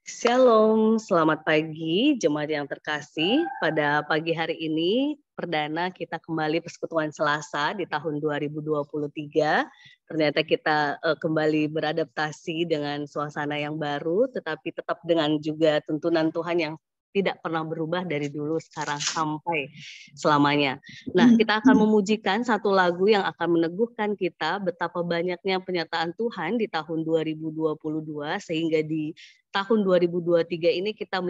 Shalom, selamat pagi jemaat yang terkasih. Pada pagi hari ini perdana kita kembali persekutuan Selasa di tahun 2023. Ternyata kita kembali beradaptasi dengan suasana yang baru, tetapi tetap dengan juga tuntunan Tuhan yang tidak pernah berubah dari dulu, sekarang, sampai selamanya. Nah, kita akan memujikan satu lagu yang akan meneguhkan kita betapa banyaknya penyertaan Tuhan di tahun 2022, sehingga di tahun 2023 ini kita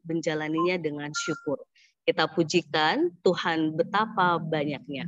menjalaninya dengan syukur. Kita pujikan Tuhan betapa banyaknya.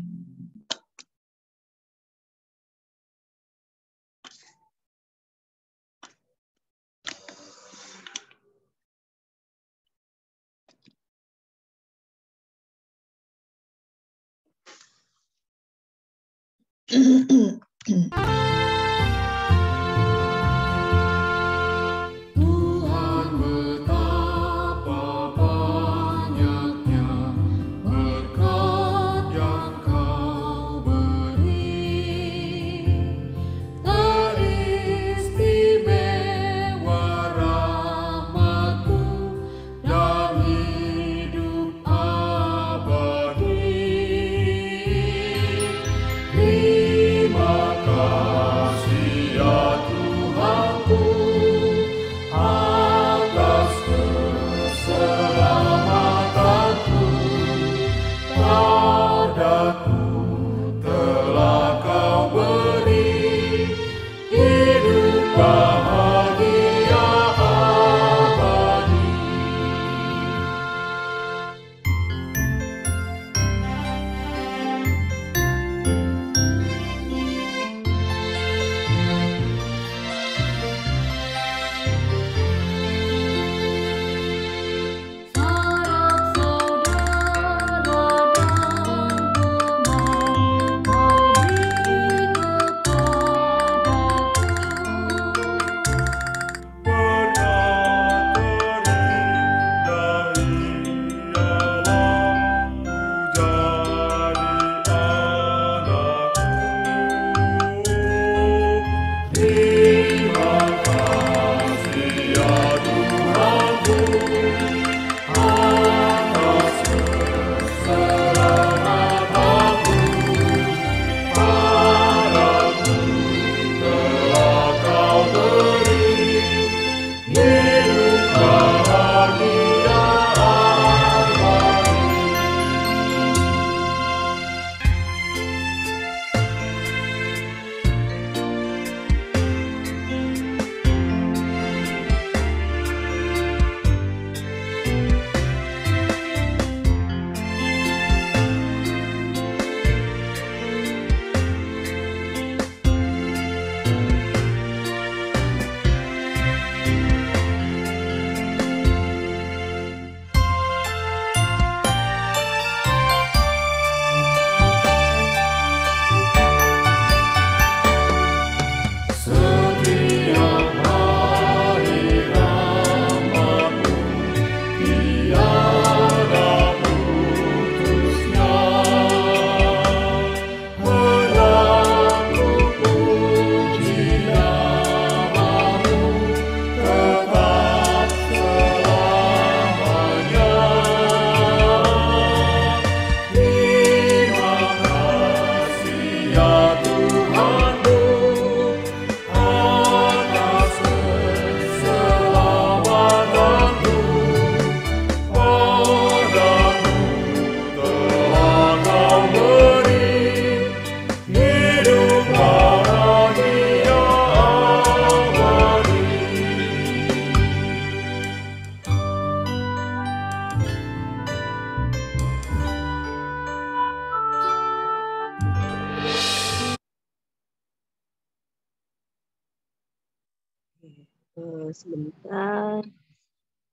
Sebentar.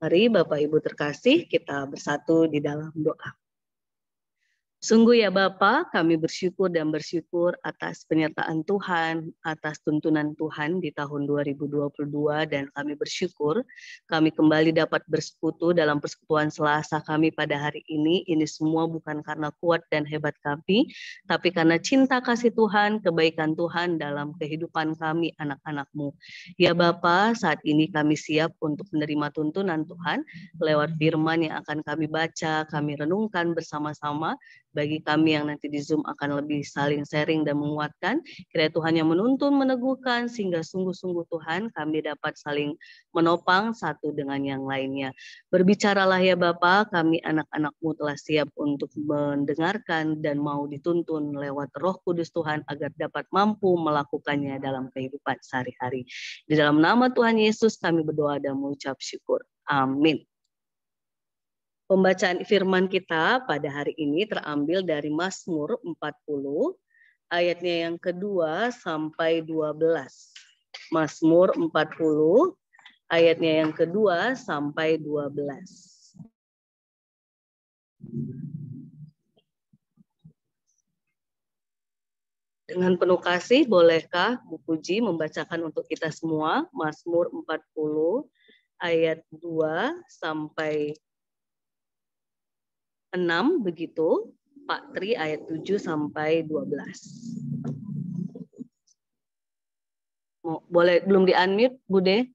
Mari Bapak Ibu terkasih, kita bersatu di dalam doa. Sungguh ya Bapa, kami bersyukur dan bersyukur atas penyertaan Tuhan, atas tuntunan Tuhan di tahun 2022, dan kami bersyukur kami kembali dapat bersekutu dalam persekutuan Selasa kami pada hari ini. Ini semua bukan karena kuat dan hebat kami, tapi karena cinta kasih Tuhan, kebaikan Tuhan dalam kehidupan kami anak-anak-Mu. Ya Bapa, saat ini kami siap untuk menerima tuntunan Tuhan lewat firman yang akan kami baca, kami renungkan bersama-sama. Bagi kami yang nanti di Zoom akan lebih saling sharing dan menguatkan, kiranya Tuhan yang menuntun, meneguhkan, sehingga sungguh-sungguh Tuhan kami dapat saling menopang satu dengan yang lainnya. Berbicaralah ya Bapa, kami anak-anak-Mu telah siap untuk mendengarkan dan mau dituntun lewat Roh Kudus Tuhan agar dapat mampu melakukannya dalam kehidupan sehari-hari. Di dalam nama Tuhan Yesus kami berdoa dan mengucap syukur. Amin. Pembacaan firman kita pada hari ini terambil dari Mazmur 40, ayatnya yang kedua sampai 12. Mazmur 40, ayatnya yang kedua sampai 12. Dengan penuh kasih, bolehkah Bu Puji membacakan untuk kita semua Mazmur 40, ayat 2 sampai 6 begitu, Pak Tri ayat 7 sampai 12. Boleh belum di-unmute, Bude?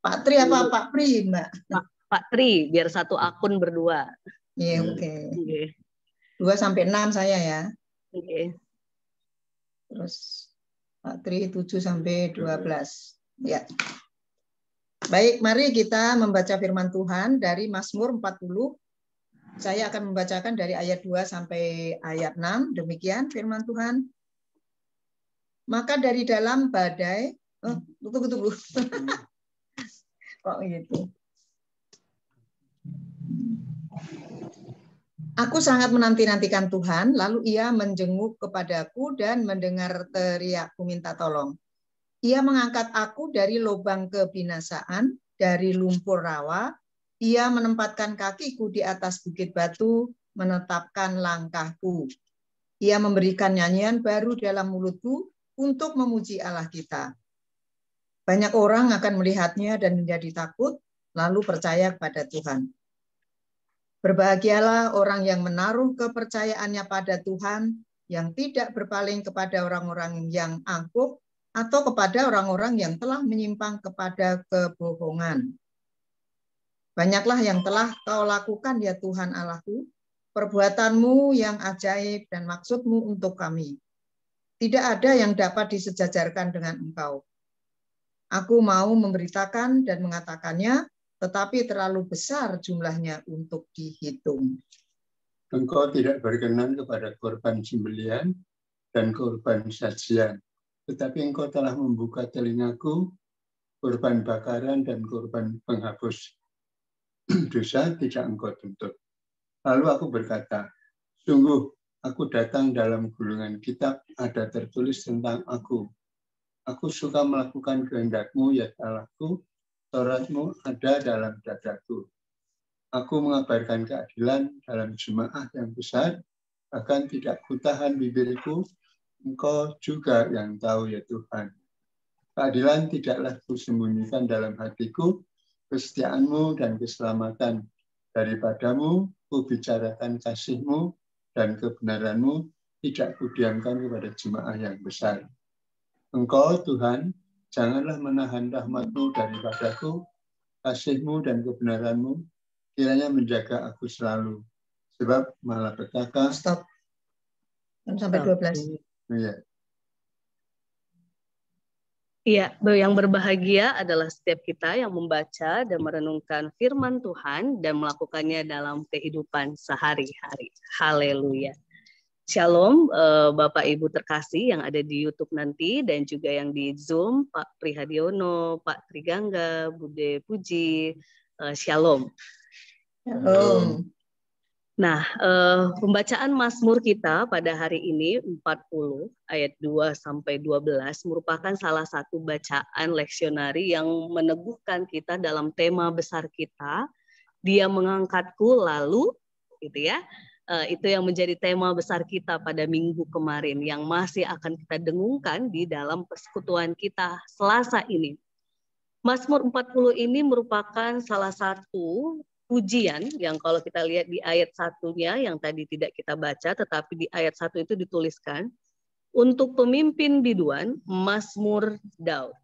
Pak Tri apa Pak Pri, Mbak? Pak Tri, biar satu akun berdua. Iya, oke. 2 sampai 6 saya ya. Oke. Terus Pak Tri 7 sampai 12. Ya. Baik, mari kita membaca firman Tuhan dari Mazmur 40. Saya akan membacakan dari ayat 2 sampai ayat 6. Demikian firman Tuhan. Maka dari dalam badai, tunggu. Kok gitu? Aku sangat menanti-nantikan Tuhan, lalu ia menjenguk kepadaku dan mendengar teriakku minta tolong. Ia mengangkat aku dari lubang kebinasaan, dari lumpur rawa. Ia menempatkan kakiku di atas bukit batu, menetapkan langkahku. Ia memberikan nyanyian baru dalam mulutku untuk memuji Allah kita. Banyak orang akan melihatnya dan menjadi takut, lalu percaya kepada Tuhan. Berbahagialah orang yang menaruh kepercayaannya pada Tuhan, yang tidak berpaling kepada orang-orang yang angkuh, atau kepada orang-orang yang telah menyimpang kepada kebohongan. Banyaklah yang telah kau lakukan ya Tuhan Allahku, perbuatanmu yang ajaib dan maksudmu untuk kami. Tidak ada yang dapat disejajarkan dengan engkau. Aku mau memberitakan dan mengatakannya, tetapi terlalu besar jumlahnya untuk dihitung. Engkau tidak berkenan kepada korban sembelihan dan korban sajian, tetapi engkau telah membuka telingaku, korban bakaran dan korban penghapus dosa tidak engkau tuntut. Lalu aku berkata, sungguh aku datang dalam gulungan kitab ada tertulis tentang aku. Aku suka melakukan kehendak-Mu ya Allahku, Taurat-Mu ada dalam dadaku. Aku mengabarkan keadilan dalam jemaah yang besar, bahkan tidak kutahan bibirku, Engkau juga yang tahu ya Tuhan. Keadilan tidaklah kusembunyikan dalam hatiku, kesetiaan-Mu dan keselamatan. Daripadamu kubicarakan kasih-Mu dan kebenaran-Mu, tidak kudiamkan kepada jemaah yang besar. Engkau Tuhan, janganlah menahan rahmat-Mu daripadaku, kasih-Mu dan kebenaran-Mu, kiranya menjaga aku selalu. Sebab malapetaka. Stop. Sampai 12. Iya. Iya, yang berbahagia adalah setiap kita yang membaca dan merenungkan firman Tuhan dan melakukannya dalam kehidupan sehari-hari. Haleluya. Shalom Bapak Ibu terkasih yang ada di YouTube nanti dan juga yang di Zoom, Pak Prihadiono, Pak Trigangga, Bude Puji, Shalom. Shalom. Nah, pembacaan Mazmur kita pada hari ini 40 ayat 2 sampai 12 merupakan salah satu bacaan leksionari yang meneguhkan kita dalam tema besar kita. Dia mengangkatku lalu gitu ya. Itu yang menjadi tema besar kita pada minggu kemarin yang masih akan kita dengungkan di dalam persekutuan kita Selasa ini. Mazmur 40 ini merupakan salah satu pujian yang kalau kita lihat di ayat 1-nya yang tadi tidak kita baca, tetapi di ayat 1 itu dituliskan untuk pemimpin biduan Mazmur Daud.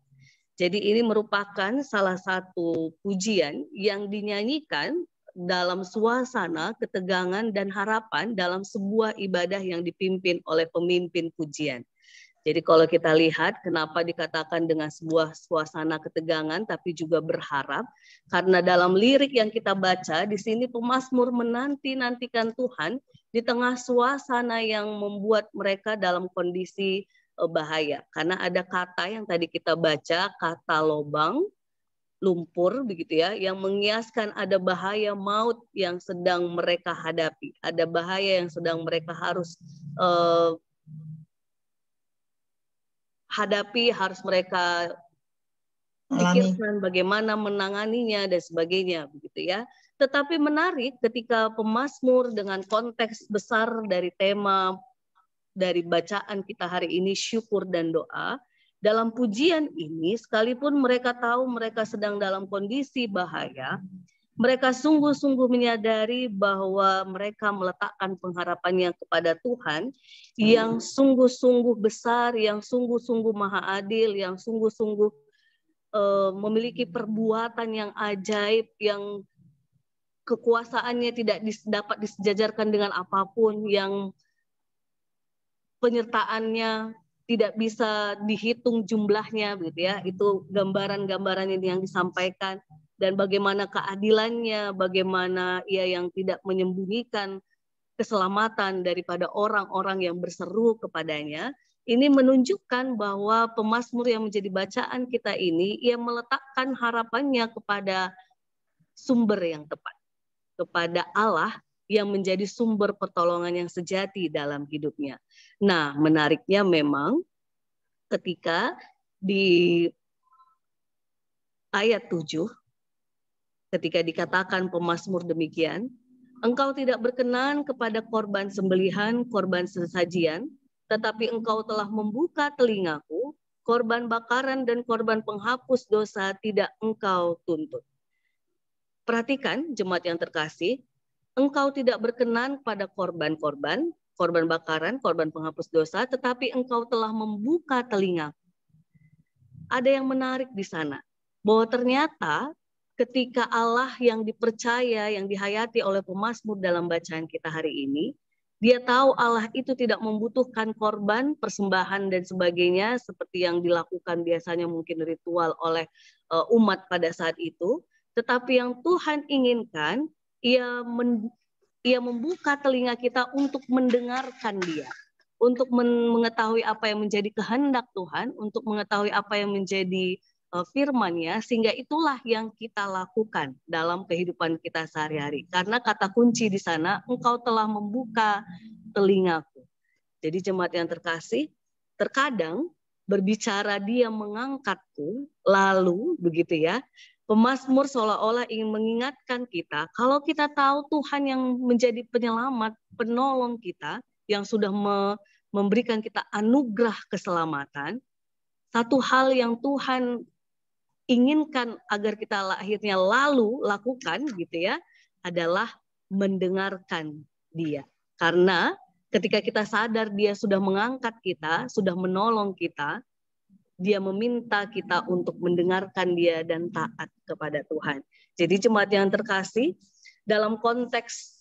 Jadi ini merupakan salah satu pujian yang dinyanyikan dalam suasana ketegangan dan harapan dalam sebuah ibadah yang dipimpin oleh pemimpin pujian. Jadi kalau kita lihat kenapa dikatakan dengan sebuah suasana ketegangan tapi juga berharap, karena dalam lirik yang kita baca di sini pemazmur menanti-nantikan Tuhan di tengah suasana yang membuat mereka dalam kondisi bahaya. Karena ada kata yang tadi kita baca, kata lobang, lumpur begitu ya, yang mengiaskan ada bahaya maut yang sedang mereka hadapi, ada bahaya yang sedang mereka harus hadapi, harus mereka pikirkan bagaimana menanganinya dan sebagainya begitu ya. Tetapi menarik ketika pemazmur dengan konteks besar dari tema dari bacaan kita hari ini syukur dan doa. Dalam pujian ini, sekalipun mereka tahu mereka sedang dalam kondisi bahaya, mereka sungguh-sungguh menyadari bahwa mereka meletakkan pengharapannya kepada Tuhan yang sungguh-sungguh besar, yang sungguh-sungguh maha adil, yang sungguh-sungguh memiliki perbuatan yang ajaib, yang kekuasaannya tidak dapat disejajarkan dengan apapun, yang penyertaannya tidak bisa dihitung jumlahnya, gitu ya. Itu gambaran-gambaran yang disampaikan dan bagaimana keadilannya, bagaimana ia yang tidak menyembunyikan keselamatan daripada orang-orang yang berseru kepadanya. Ini menunjukkan bahwa pemazmur yang menjadi bacaan kita ini, ia meletakkan harapannya kepada sumber yang tepat, kepada Allah yang menjadi sumber pertolongan yang sejati dalam hidupnya. Nah, menariknya memang ketika di ayat 7, ketika dikatakan pemazmur demikian, engkau tidak berkenan kepada korban sembelihan, korban sesajian, tetapi engkau telah membuka telingaku, korban bakaran dan korban penghapus dosa tidak engkau tuntut. Perhatikan jemaat yang terkasih, engkau tidak berkenan pada korban-korban, korban bakaran, korban penghapus dosa, tetapi engkau telah membuka telinga. Ada yang menarik di sana, bahwa ternyata ketika Allah yang dipercaya, yang dihayati oleh pemazmur dalam bacaan kita hari ini, dia tahu Allah itu tidak membutuhkan korban, persembahan dan sebagainya, seperti yang dilakukan biasanya mungkin ritual oleh umat pada saat itu, tetapi yang Tuhan inginkan, ia membuka telinga kita untuk mendengarkan Dia, untuk mengetahui apa yang menjadi kehendak Tuhan, untuk mengetahui apa yang menjadi firman-Nya, sehingga itulah yang kita lakukan dalam kehidupan kita sehari-hari. Karena kata kunci di sana, engkau telah membuka telingaku. Jadi jemaat yang terkasih, terkadang berbicara Dia mengangkatku, lalu begitu ya, pemazmur seolah-olah ingin mengingatkan kita, kalau kita tahu Tuhan yang menjadi penyelamat, penolong kita, yang sudah memberikan kita anugerah keselamatan, satu hal yang Tuhan inginkan agar kita akhirnya lalu lakukan gitu ya, adalah mendengarkan Dia. Karena ketika kita sadar Dia sudah mengangkat kita, sudah menolong kita, Dia meminta kita untuk mendengarkan Dia dan taat kepada Tuhan. Jadi jemaat yang terkasih, dalam konteks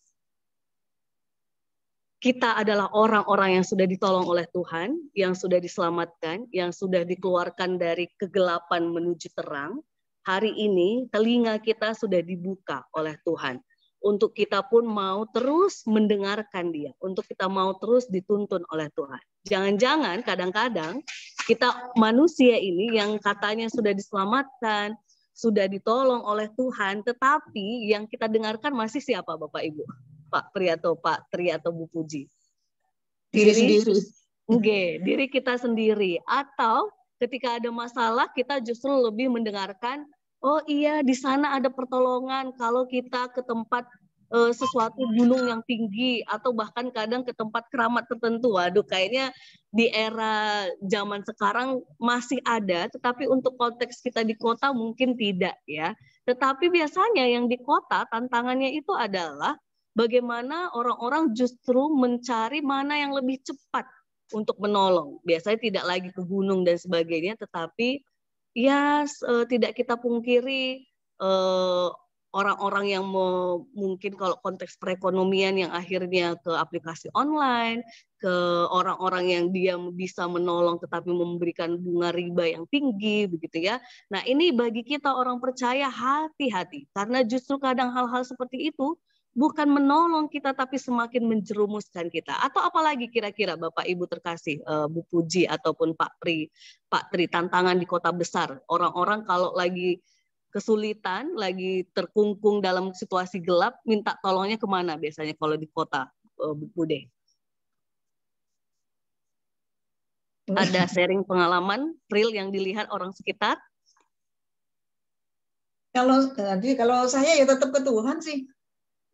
kita adalah orang-orang yang sudah ditolong oleh Tuhan, yang sudah diselamatkan, yang sudah dikeluarkan dari kegelapan menuju terang. Hari ini telinga kita sudah dibuka oleh Tuhan. Untuk kita pun mau terus mendengarkan Dia, untuk kita mau terus dituntun oleh Tuhan. Jangan-jangan kadang-kadang kita manusia ini yang katanya sudah diselamatkan, sudah ditolong oleh Tuhan, tetapi yang kita dengarkan masih siapa Bapak Ibu? Pak Pri atau Pak Tri atau Bu Puji? Diri sendiri. Diri kita sendiri. Atau ketika ada masalah kita justru lebih mendengarkan, oh iya di sana ada pertolongan kalau kita ke tempat sesuatu gunung yang tinggi atau bahkan kadang ke tempat keramat tertentu. Waduh, kayaknya di era zaman sekarang masih ada, tetapi untuk konteks kita di kota mungkin tidak ya. Tetapi biasanya yang di kota tantangannya itu adalah bagaimana orang-orang justru mencari mana yang lebih cepat untuk menolong. Biasanya tidak lagi ke gunung dan sebagainya, tetapi ya tidak kita pungkiri orang-orang yang mungkin kalau konteks perekonomian yang akhirnya ke aplikasi online, ke orang-orang yang dia bisa menolong tetapi memberikan bunga riba yang tinggi, begitu ya. Nah ini bagi kita orang percaya hati-hati, karena justru kadang hal-hal seperti itu bukan menolong kita tapi semakin menjerumuskan kita. Atau apalagi kira-kira Bapak Ibu terkasih, Bu Puji ataupun Pak Tri, tantangan di kota besar. Orang-orang kalau lagi kesulitan, lagi terkungkung dalam situasi gelap, minta tolongnya kemana biasanya kalau di kota, Bu Bude? Ada sharing pengalaman real yang dilihat orang sekitar? Kalau saya ya tetap ke Tuhan sih.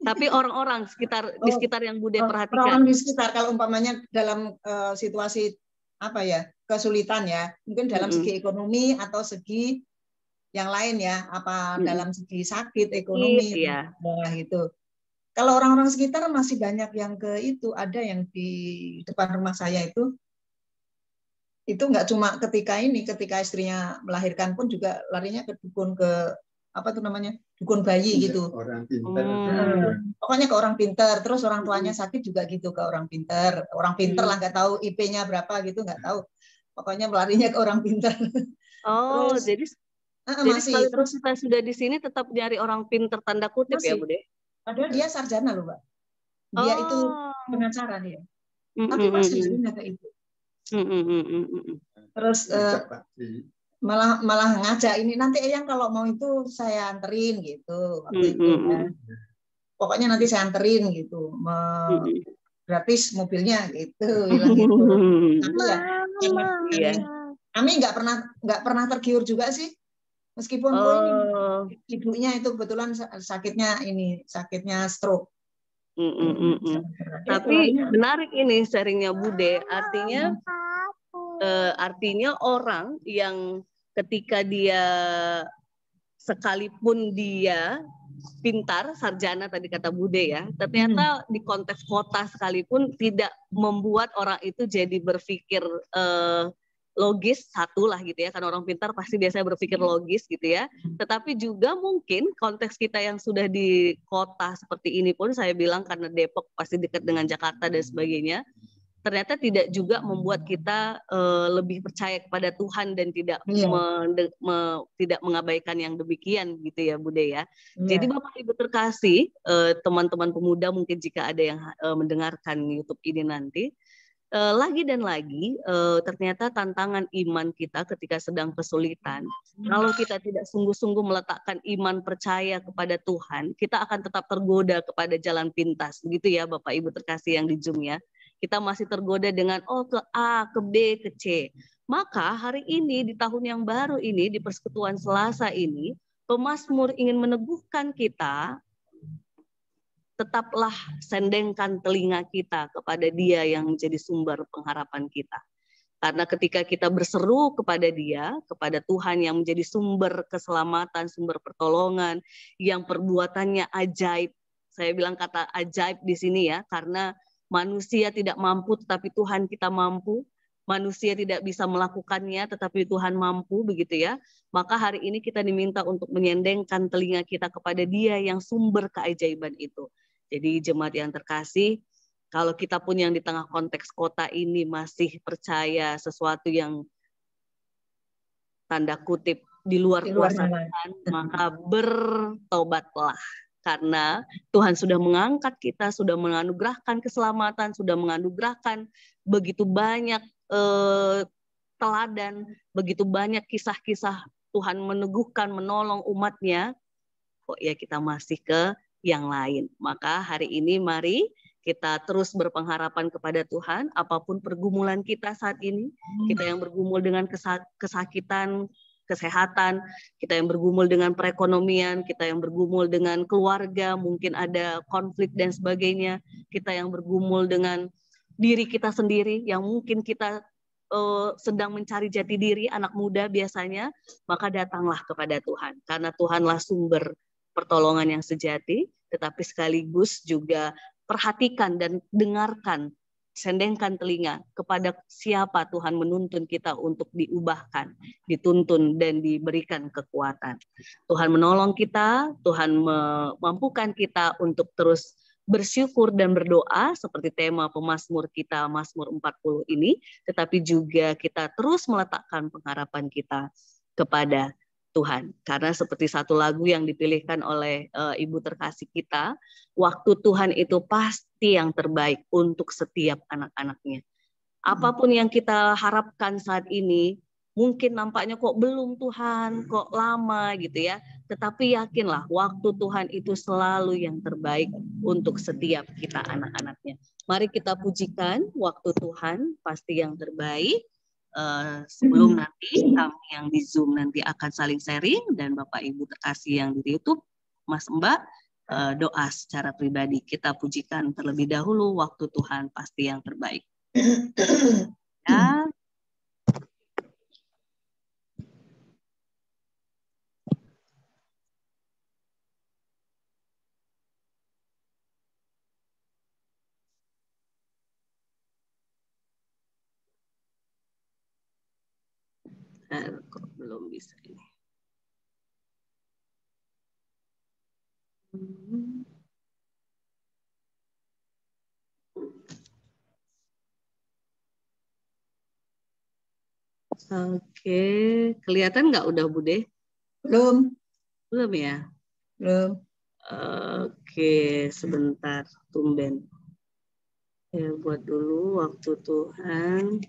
Tapi orang-orang di sekitar yang Bude perhatikan. Orang di sekitar, kalau umpamanya dalam situasi apa ya, kesulitan ya, mungkin dalam segi ekonomi atau segi yang lain ya, dalam segi sakit ekonomi ya. Itu. Kalau orang-orang sekitar masih banyak yang ke itu, ada yang di depan rumah saya itu nggak cuma ketika istrinya melahirkan pun juga larinya ke dukun, ke dukun bayi gitu. Orang pintar. Pokoknya ke orang pintar, terus orang tuanya sakit juga gitu ke orang pintar. Orang pintar lah, nggak tahu IP-nya berapa gitu, nggak tahu. Pokoknya melarinya ke orang pintar. Oh, terus, jadi masih terus kita sudah di sini tetap nyari orang pinter tanda kutip masih, ya Bude? Padahal dia sarjana loh, Mbak. Dia itu pengacara dia. Tapi masih larinya ke itu. Terus malah ngajak ini, nanti Eyang kalau mau itu saya anterin gitu waktu itu ya. Pokoknya nanti saya anterin gitu, gratis mobilnya gitu, bilang gitu. Tapi ya kami nggak pernah tergiur juga sih, meskipun ini ibunya itu kebetulan sakitnya stroke. Tapi menarik ini sharingnya Bude, artinya orang yang ketika dia sekalipun dia pintar, sarjana tadi kata Bude ya, ternyata di konteks kota sekalipun tidak membuat orang itu jadi berpikir logis satu lah gitu ya, karena orang pintar pasti biasanya berpikir logis gitu ya, tetapi juga mungkin konteks kita yang sudah di kota seperti ini pun, saya bilang karena Depok pasti dekat dengan Jakarta dan sebagainya, ternyata tidak juga membuat kita lebih percaya kepada Tuhan dan tidak tidak mengabaikan yang demikian gitu ya Bude ya. Jadi Bapak Ibu terkasih, teman-teman pemuda mungkin jika ada yang mendengarkan YouTube ini nanti, lagi dan lagi ternyata tantangan iman kita ketika sedang kesulitan, kalau kita tidak sungguh-sungguh meletakkan iman percaya kepada Tuhan, kita akan tetap tergoda kepada jalan pintas, begitu ya Bapak Ibu terkasih yang di Zoom ya. Kita masih tergoda dengan ke A, ke B, ke C. Maka hari ini di tahun yang baru ini, di Persekutuan Selasa ini, pemazmur ingin meneguhkan kita, tetaplah sendengkan telinga kita kepada Dia yang menjadi sumber pengharapan kita. Karena ketika kita berseru kepada Dia, kepada Tuhan yang menjadi sumber keselamatan, sumber pertolongan, yang perbuatannya ajaib. Saya bilang kata ajaib di sini ya, karena manusia tidak mampu, tetapi Tuhan kita mampu. Manusia tidak bisa melakukannya, tetapi Tuhan mampu, begitu ya. Maka hari ini kita diminta untuk menyendengkan telinga kita kepada Dia yang sumber keajaiban itu. Jadi jemaat yang terkasih, kalau kita pun yang di tengah konteks kota ini masih percaya sesuatu yang tanda kutip di luar kuasa Tuhan, maka bertobatlah. Karena Tuhan sudah mengangkat kita, sudah menganugerahkan keselamatan, sudah menganugerahkan begitu banyak teladan, begitu banyak kisah-kisah Tuhan meneguhkan, menolong umatnya, kok ya kita masih ke yang lain. Maka hari ini mari kita terus berpengharapan kepada Tuhan, apapun pergumulan kita saat ini, kita yang bergumul dengan kesakitan, kesehatan, kita yang bergumul dengan perekonomian, kita yang bergumul dengan keluarga, mungkin ada konflik dan sebagainya, kita yang bergumul dengan diri kita sendiri, yang mungkin kita sedang mencari jati diri, anak muda biasanya, maka datanglah kepada Tuhan, karena Tuhanlah sumber pertolongan yang sejati, tetapi sekaligus juga perhatikan dan dengarkan, sendengkan telinga kepada siapa Tuhan menuntun kita untuk diubahkan, dituntun, dan diberikan kekuatan. Tuhan menolong kita, Tuhan memampukan kita untuk terus bersyukur dan berdoa seperti tema pemazmur kita, Mazmur 40 ini, tetapi juga kita terus meletakkan pengharapan kita kepada Tuhan. Karena seperti satu lagu yang dipilihkan oleh Ibu terkasih kita, waktu Tuhan itu pasti yang terbaik untuk setiap anak-anaknya. Apapun yang kita harapkan saat ini, mungkin nampaknya kok belum Tuhan, kok lama gitu ya. Tetapi yakinlah waktu Tuhan itu selalu yang terbaik untuk setiap kita anak-anaknya. Mari kita pujikan waktu Tuhan pasti yang terbaik. Sebelum nanti kami yang di Zoom nanti akan saling sharing, dan Bapak Ibu terkasih yang di YouTube, Mas Mbak, doa secara pribadi. Kita pujikan terlebih dahulu waktu Tuhan pasti yang terbaik. Ya. Kok belum bisa ini. Oke, kelihatan nggak udah Bude? Belum. Belum ya? Belum. Oke, sebentar, tumben. Ya, buat dulu waktu Tuhan.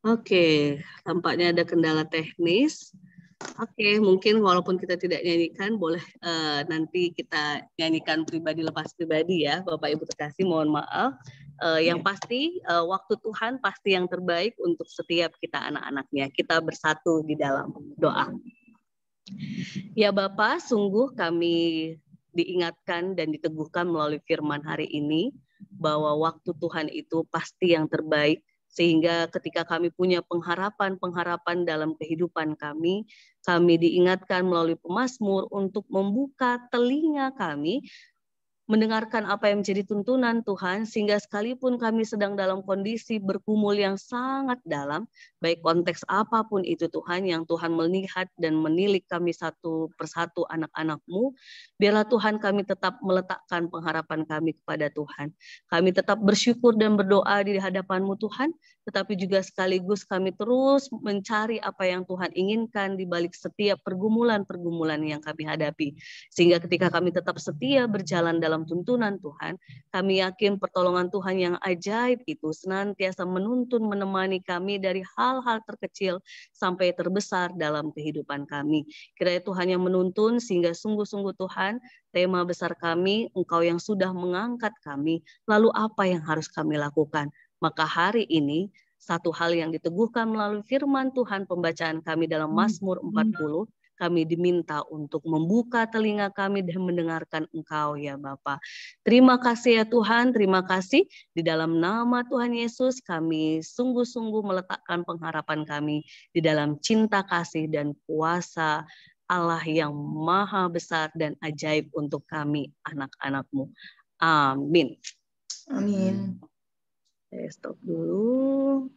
Oke, tampaknya ada kendala teknis. Oke, mungkin walaupun kita tidak nyanyikan, boleh nanti kita nyanyikan pribadi lepas pribadi ya, Bapak Ibu terkasih, mohon maaf. Yang pasti waktu Tuhan pasti yang terbaik untuk setiap kita anak-anaknya. Kita bersatu di dalam doa. Ya Bapak, sungguh kami diingatkan dan diteguhkan melalui firman hari ini bahwa waktu Tuhan itu pasti yang terbaik, sehingga ketika kami punya pengharapan dalam kehidupan kami diingatkan melalui pemazmur untuk membuka telinga kami, mendengarkan apa yang menjadi tuntunan Tuhan, sehingga sekalipun kami sedang dalam kondisi bergumul yang sangat dalam, baik konteks apapun itu Tuhan, yang Tuhan melihat dan menilik kami satu persatu anak-anak-Mu, biarlah Tuhan kami tetap meletakkan pengharapan kami kepada Tuhan. Kami tetap bersyukur dan berdoa di hadapan-Mu Tuhan, tetapi juga sekaligus kami terus mencari apa yang Tuhan inginkan di balik setiap pergumulan-pergumulan yang kami hadapi. Sehingga ketika kami tetap setia berjalan dalam tuntunan Tuhan, kami yakin pertolongan Tuhan yang ajaib itu senantiasa menuntun, menemani kami dari hal-hal terkecil sampai terbesar dalam kehidupan kami. Kiranya Tuhan yang menuntun, sehingga sungguh-sungguh Tuhan, tema besar kami, Engkau yang sudah mengangkat kami, lalu apa yang harus kami lakukan? Maka hari ini, satu hal yang diteguhkan melalui firman Tuhan, pembacaan kami dalam Mazmur 40, kami diminta untuk membuka telinga kami dan mendengarkan Engkau ya Bapa. Terima kasih ya Tuhan, terima kasih. Di dalam nama Tuhan Yesus kami sungguh-sungguh meletakkan pengharapan kami di dalam cinta kasih dan kuasa Allah yang maha besar dan ajaib untuk kami anak-anak-Mu. Amin. Amin. Stop dulu.